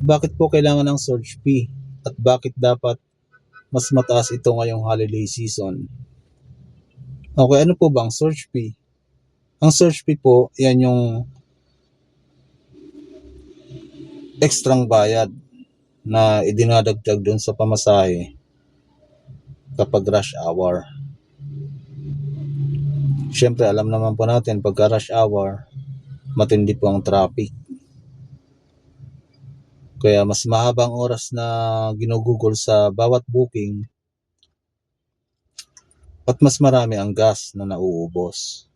Bakit po kailangan ng surge fee? At bakit dapat mas mataas ito ngayong holiday season? Okay, ano po bang surge fee? Ang surge fee po, yan yung ekstrang bayad na idinadagdag dun sa pamasahe kapag rush hour. Siyempre, alam naman po natin, pagka rush hour, matindi po ang traffic. Kaya mas mahabang oras na ginugugol sa bawat booking at mas marami ang gas na nauubos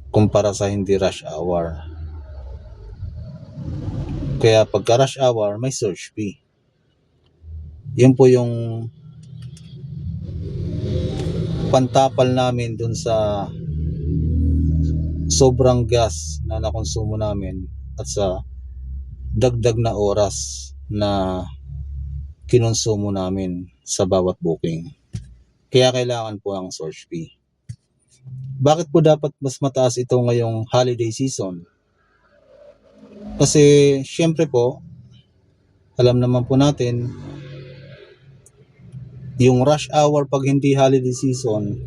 kumpara sa hindi rush hour. Kaya pagka rush hour, may surge fee. Yun po yung pantapal namin dun sa sobrang gas na nakonsumo namin at sa dagdag na oras na kinonsumo namin sa bawat booking. Kaya kailangan po ang surge fee. Bakit po dapat mas mataas ito ngayong holiday season? Kasi syempre po, alam naman po natin, yung rush hour pag hindi holiday season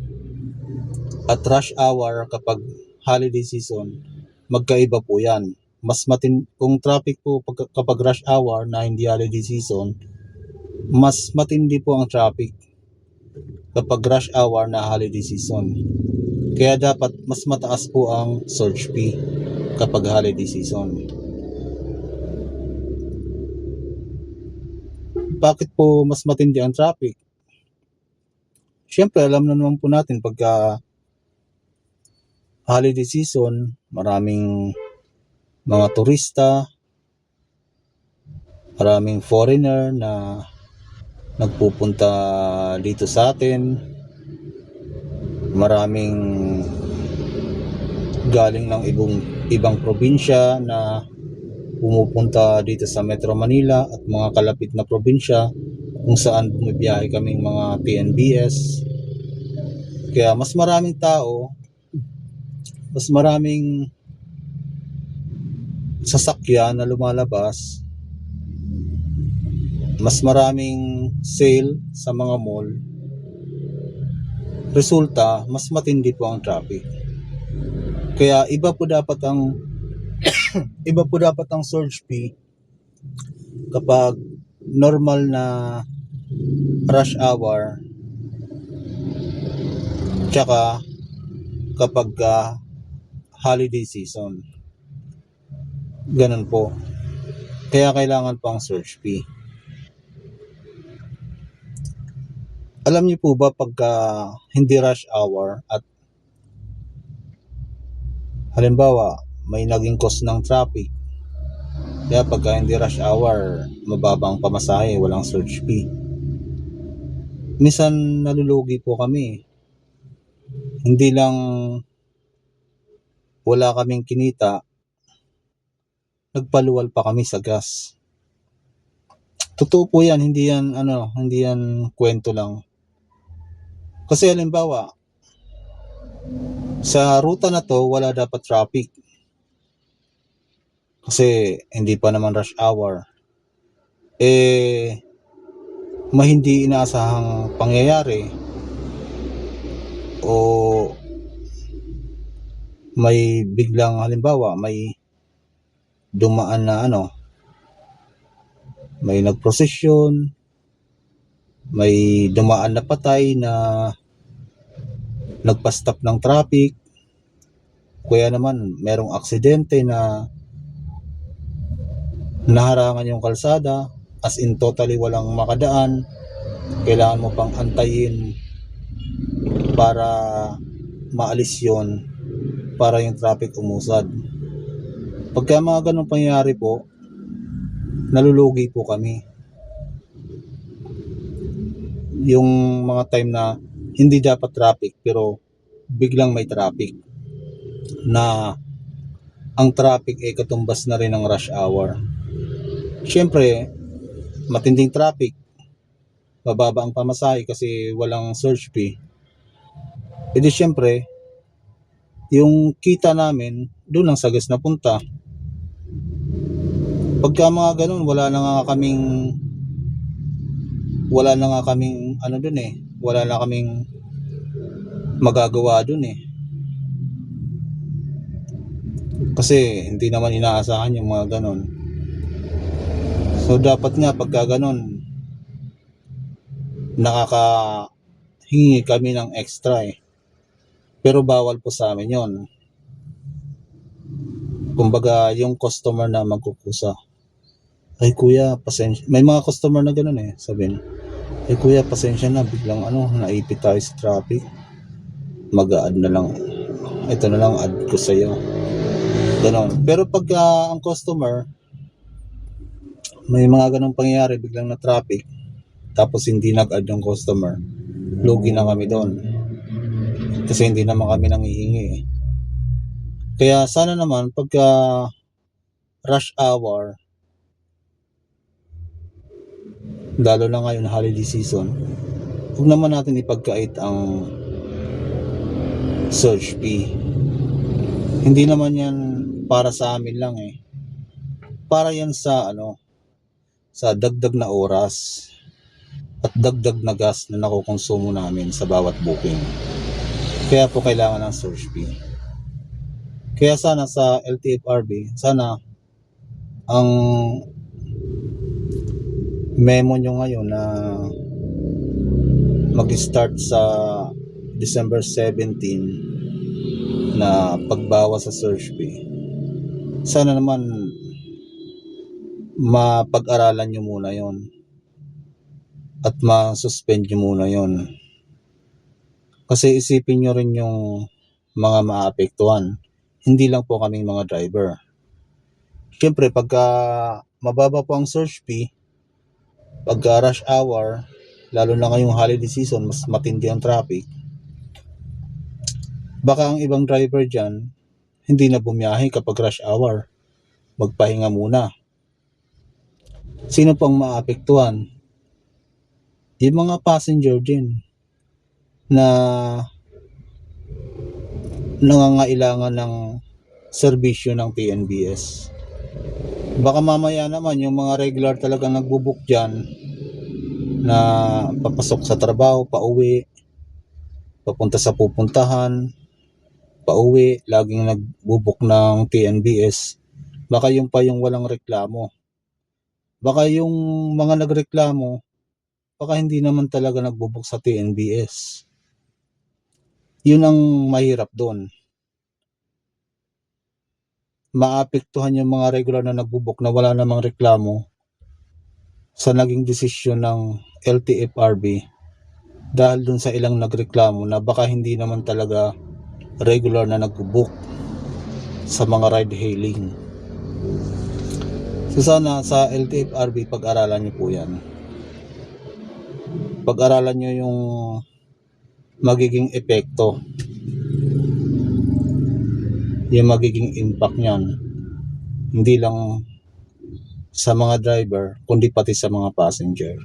at rush hour kapag holiday season, magkaiba po yan. Kung traffic po kapag rush hour na hindi holiday season, mas matindi po ang traffic kapag rush hour na holiday season. Kaya dapat mas mataas po ang surge fee kapag holiday season. Bakit po mas matindi ang traffic? Siyempre, alam na naman po natin pagka holiday season, maraming mga turista, maraming foreigner na nagpupunta dito sa atin, maraming galing ng ibang probinsya na pumupunta dito sa Metro Manila at mga kalapit na probinsya kung saan bumibiyahe kaming mga PNBS. Kaya mas maraming tao, mas maraming sasakyan na lumalabas, mas maraming sale sa mga mall. Resulta, mas matindi po ang traffic. Kaya iba po dapat ang surge fee kapag normal na rush hour tsaka kapag holiday season. Ganun po. Kaya kailangan po ang surge fee. Alam niyo po ba pagka hindi rush hour at halimbawa may naging cause ng traffic, kaya pagka hindi rush hour, mababang pamasahe, walang surge fee. Minsan nalulugi po kami. Hindi lang wala kaming kinita, nagpaluwal pa kami sa gas. Totoo po yan, hindi yan kwento lang. Kasi halimbawa, sa ruta na to, wala dapat traffic. Kasi hindi pa naman rush hour. May hindi inaasahang pangyayari o may biglang halimbawa, may dumaan na may nagprosesyon, may dumaan na patay na nagpa-stop ng traffic, kaya naman merong aksidente na naharangan yung kalsada, as in totally walang makadaan, kailangan mo pang antayin para maalis yon para yung traffic umusad. Pagka mga ganun pangyayari po, nalulugi po kami. Yung mga time na hindi dapat traffic pero biglang may traffic na ang traffic ay katumbas na rin ng rush hour. Siyempre, matinding traffic, mababa ang pamasahe kasi walang surge fee. E di siyempre, yung kita namin doon lang sa gas na punta. Pagka mga ganun, wala na nga kaming ano dun eh, wala na kaming magagawa dun eh. Kasi hindi naman inaasahan yung mga ganun. So dapat nga pagka ganun, nakakahingi kami ng extra eh. Pero bawal po sa amin yon. Kumbaga yung customer na magkukusa, ay kuya pasensya, may mga customer na ganun eh, sabihin, ay kuya pasensya na, biglang naipit tayo sa traffic, mag-a-add na lang, ito na lang add ko sa'yo, ganon. Pero pagka ang customer, may mga ganong pangyayari, biglang na traffic, tapos hindi nag-add yung customer, lugi na kami doon. Kasi hindi naman kami nanghihingi eh. Kaya sana naman pagka rush hour, lalo na ngayon holiday season, huwag naman natin ipagkait ang surge fee. Hindi naman yan para sa amin lang eh. Para yan sa sa dagdag na oras at dagdag na gas na nakukonsumo namin sa bawat booking. Kaya po kailangan ng surge fee. Kaya sana sa LTFRB, sana ang memo nyo ngayon na mag-start sa December 17 na pagbawas sa surge fee, sana naman mapag-aralan nyo muna yon at ma-suspend nyo muna yon. Kasi isipin nyo rin yung mga maapektuhan, hindi lang po kaming mga driver. Siyempre pagka mababa po ang surge fee, pagka rush hour, lalo na ngayong holiday season, mas matindi ang traffic, baka ang ibang driver dyan hindi na bumiyahe kapag rush hour, magpahinga muna. Sino pang maapektuhan? Yung mga passenger din na nangangailangan ng serbisyo ng TNBS. Baka mamaya naman yung mga regular talagang nagbubook dyan na papasok sa trabaho, pauwi, papunta sa pupuntahan, pauwi, laging nagbubook ng TNBS, baka yung pa yung walang reklamo. Baka yung mga nagreklamo, baka hindi naman talaga nagbubook sa TNBS. Yun ang mahirap doon. Maapektuhan yung mga regular na nagbubook na wala namang reklamo sa naging desisyon ng LTFRB dahil dun sa ilang nagreklamo na baka hindi naman talaga regular na nagbubook sa mga ride hailing. So sana sa LTFRB pag-aralan nyo po yan. Pag-aralan nyo yung magiging epekto, yung magiging impact nyan, hindi lang sa mga driver kundi pati sa mga passenger.